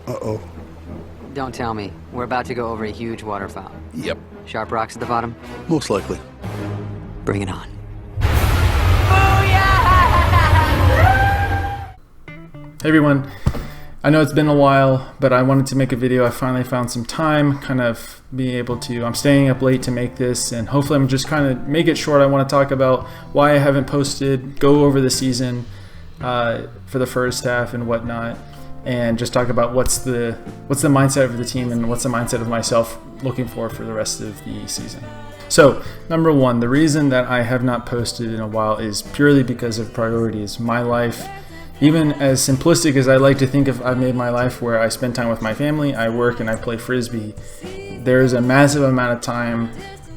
Uh-oh. Don't tell me. We're about to go over a huge waterfall. Yep, Sharp rocks at the bottom? most likely. Bring it on. Hey everyone, I know it's been a while, but I wanted to make a video. I finally found some time, kind of being able to, I'm staying up late to make this, and hopefully I'm just kind of make it short. I want to talk about why I haven't posted, go over the season for the first half and whatnot, and just talk about what's the mindset of the team and what's the mindset of myself looking for the rest of the season. So, number one, the reason that I have not posted in a while is purely because of priorities. My life, even as simplistic as I like to think of, I've made my life where I spend time with my family, I work and I play Frisbee. There's a massive amount of time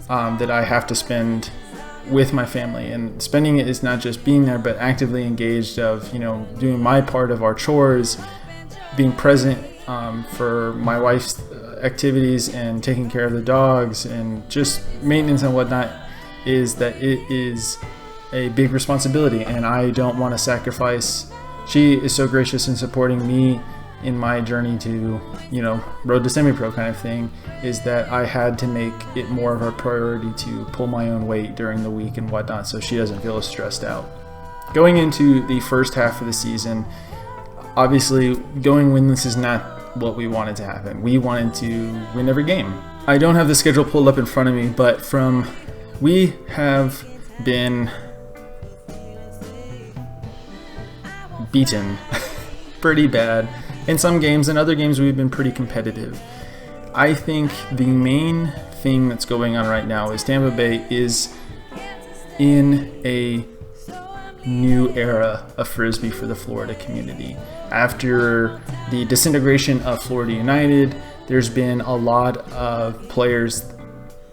that I have to spend with my family, and spending it is not just being there, but actively engaged of, doing my part of our chores, being present for my wife's activities and taking care of the dogs and just maintenance and whatnot. Is that it is a big responsibility, and I don't want to sacrifice. She is so gracious in supporting me in my journey to, road to semi-pro kind of thing, is that I had to make it more of a priority to pull my own weight during the week and whatnot, so she doesn't feel as stressed out. Going into the first half of the season, obviously going winless is not what we wanted to happen. We wanted to win every game. I don't have the schedule pulled up in front of me, but we have been beaten pretty bad in some games. In other games we've been pretty competitive. I think the main thing that's going on right now is Tampa Bay is in a new era of Frisbee for the Florida community. After the disintegration of Florida United, there's been a lot of players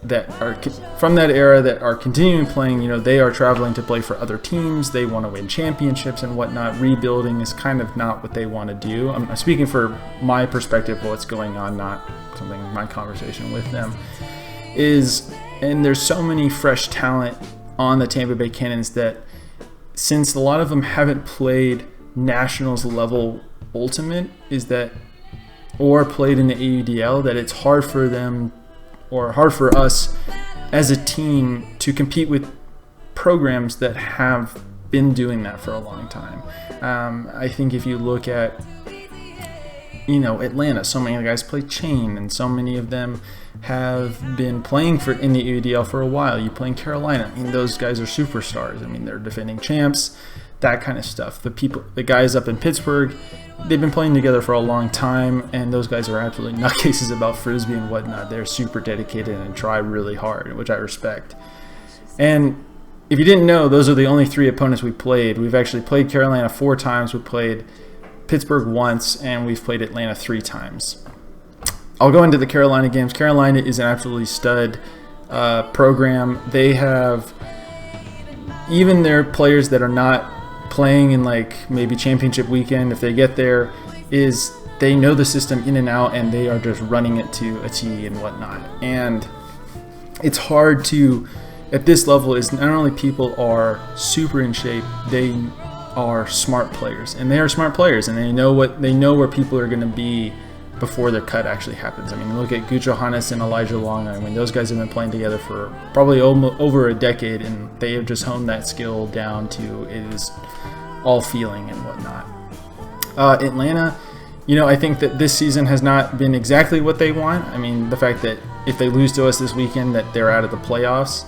that are from that era that are continuing playing. They are traveling to play for other teams. They want to win championships and whatnot. Rebuilding is kind of not what they want to do. I'm speaking for my perspective of what's going on, not something my conversation with them is. And there's so many fresh talent on the Tampa Bay Cannons that, since a lot of them haven't played Nationals level Ultimate, or played in the AUDL, that it's hard for them, or hard for us as a team, to compete with programs that have been doing that for a long time. I think if you look at Atlanta, so many of the guys play chain, and so many of them have been playing in the AUDL for a while. You play in Carolina, those guys are superstars. They're defending champs, that kind of stuff. The guys up in Pittsburgh, they've been playing together for a long time, and those guys are absolutely nutcases about Frisbee and whatnot. They're super dedicated and try really hard, which I respect. And if you didn't know, those are the only three opponents we played. We've actually played Carolina 4 times, we played Pittsburgh once, and we've played Atlanta 3 times. I'll go into the Carolina games. Carolina is an absolutely stud program. They have, even their players that are not playing in maybe championship weekend, if they get there, they know the system in and out, and they are just running it to a T and whatnot. And it's hard to, at this level, is not only people are super in shape, they are smart players, and they are smart players, and they know where people are going to be before their cut actually happens. Look at Gucho Hannes and Elijah Long. Those guys have been playing together for probably over a decade, and they have just honed that skill down to it is all feeling and whatnot. Atlanta, I think that this season has not been exactly what they want. The fact that if they lose to us this weekend, that they're out of the playoffs,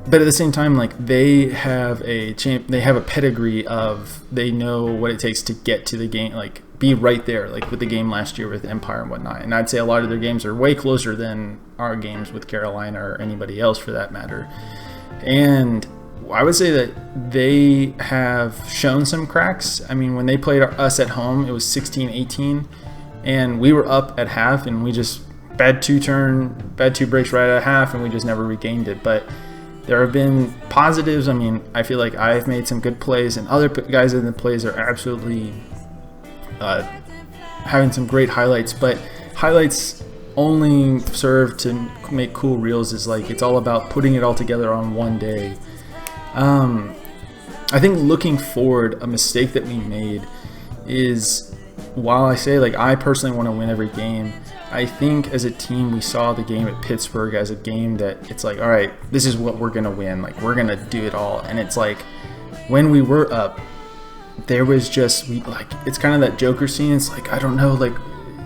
but at the same time, they have a pedigree of, they know what it takes to get to the game, be right there, with the game last year with Empire and whatnot. And I'd say a lot of their games are way closer than our games with Carolina or anybody else for that matter. And I would say that they have shown some cracks. When they played us at home, it was 16-18, and we were up at half, and we just bad two breaks right at half, and we just never regained it. But there have been positives. I feel like I've made some good plays, and other guys in the plays are absolutely having some great highlights. But highlights only serve to make cool reels. It's all about putting it all together on one day. I think looking forward, a mistake that we made is, while I say like I personally want to win every game, I think as a team we saw the game at Pittsburgh as a game that it's like, all right, this is what we're gonna win, like we're gonna do it all. And it's like when we were up, there was just it's kind of that Joker scene. It's like, I don't know, like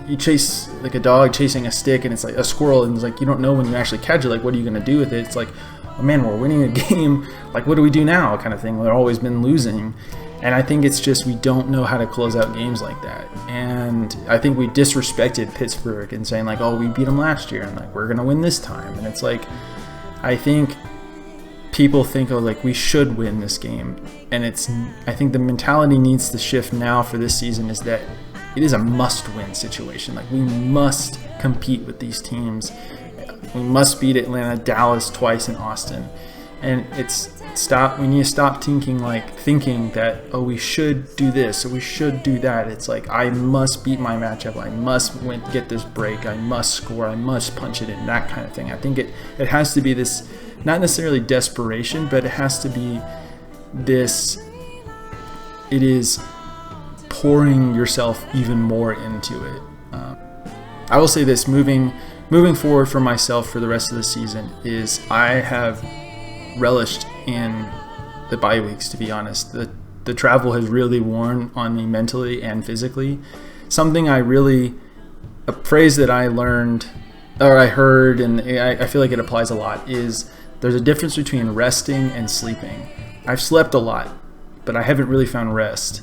you chase like a dog chasing a stick, and it's like a squirrel, and it's like you don't know when you actually catch it, like what are you gonna do with it? It's like, oh man, we're winning a game, like what do we do now, kind of thing. We've always been losing. And I think it's just we don't know how to close out games like that. And I think we disrespected Pittsburgh and saying like, oh, we beat them last year and like we're gonna win this time. And it's like, I think people think, oh, like we should win this game. And I think the mentality needs to shift now for this season, is that it is a must-win situation. Like we must compete with these teams. We must beat Atlanta, Dallas twice, and Austin. And we need to stop thinking that, oh, we should do this or we should do that. It's like, I must beat my matchup, I must get this break, I must score, I must punch it in, that kind of thing. I think it has to be this, not necessarily desperation, but it has to be this, it is pouring yourself even more into it. I will say this, moving forward for myself for the rest of the season, is I have relished in the bye weeks, to be honest. The travel has really worn on me mentally and physically. Something a phrase that I learned, or I heard, and I feel like it applies a lot, is there's a difference between resting and sleeping. I've slept a lot, but I haven't really found rest.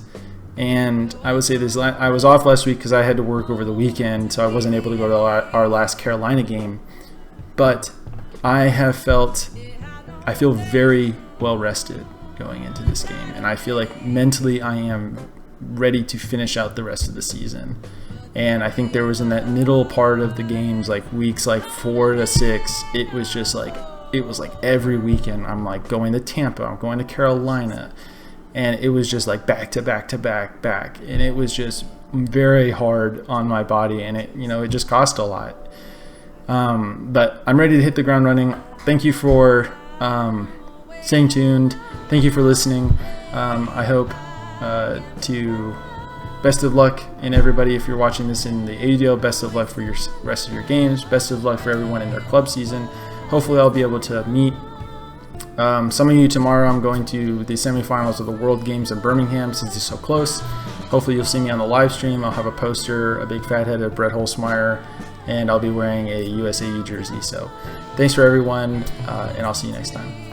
And I would say I was off last week because I had to work over the weekend, so I wasn't able to go to our last Carolina game. But I feel very well rested going into this game, and I feel like mentally I am ready to finish out the rest of the season. And I think there was in that middle part of the games, like weeks like 4 to 6, it was like every weekend I'm like going to Tampa, I'm going to Carolina, and it was just like back to back to back, and it was just very hard on my body, and it just cost a lot. But I'm ready to hit the ground running. Thank you for staying tuned. Thank you for listening. I hope to best of luck in everybody. If you're watching this in the AUDL, best of luck for your rest of your games. Best of luck for everyone in their club season. Hopefully I'll be able to meet some of you tomorrow. I'm going to the semifinals of the World Games in Birmingham since it's so close. Hopefully you'll see me on the live stream. I'll have a poster, a big fat head of Brett Holzmeier, and I'll be wearing a USAU jersey. So thanks for everyone, and I'll see you next time.